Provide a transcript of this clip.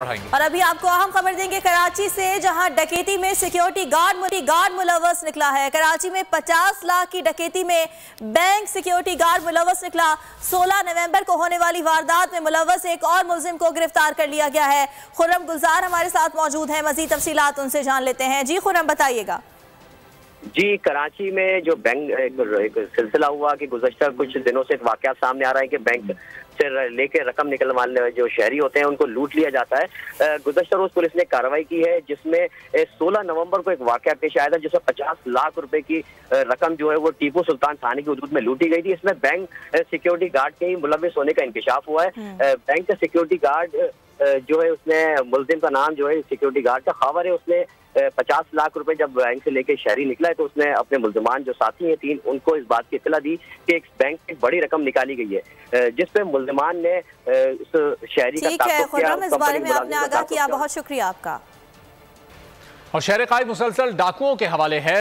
बढ़ाएंगे। और अभी आपको अहम खबर देंगे कराची से, जहां डकैती में सिक्योरिटी गार्ड मुलव्वस निकला है। कराची में 50 लाख की डकैती में बैंक सिक्योरिटी गार्ड मुलव्वस निकला। 16 नवंबर को होने वाली वारदात में मुलव्वस एक और मुलजिम को गिरफ्तार कर लिया गया है। खुर्रम गुलजार हमारे साथ मौजूद है, मजीद तफसीलात उनसे जान लेते हैं। जी खुर्रम, बताइएगा। जी, कराची में जो बैंक एक सिलसिला हुआ कि गुज़श्ता कुछ दिनों से एक वाकया सामने आ रहा है कि बैंक से लेके रकम निकलवाने जो शहरी होते हैं उनको लूट लिया जाता है। गुज़श्ता रोज पुलिस ने कार्रवाई की है, जिसमें 16 नवंबर को एक वाकया पेश आया था, जिसमें 50 लाख रुपए की रकम जो है वो टीपू सुल्तान थाने की हदूद में लूटी गई थी। इसमें बैंक सिक्योरिटी गार्ड के ही मुलविस होने का इंकशाफ हुआ है। बैंक का सिक्योरिटी गार्ड जो है, उसने मुलजिम का नाम जो है सिक्योरिटी गार्ड का खबर है, उसने 50 लाख रुपए जब बैंक से लेके शहरी निकला है तो उसने अपने मुल्जिमान जो साथी हैं 3, उनको इस बात की इत्तला दी कि एक बैंक से बड़ी रकम निकाली गई है, जिस पे मुल्जिमान ने उस शहरी का ताक़ुब किया। इस बारे में आपने आगाह किया, बहुत शुक्रिया आपका। और शहर कायद मुसलसल डाकुओं के हवाले है।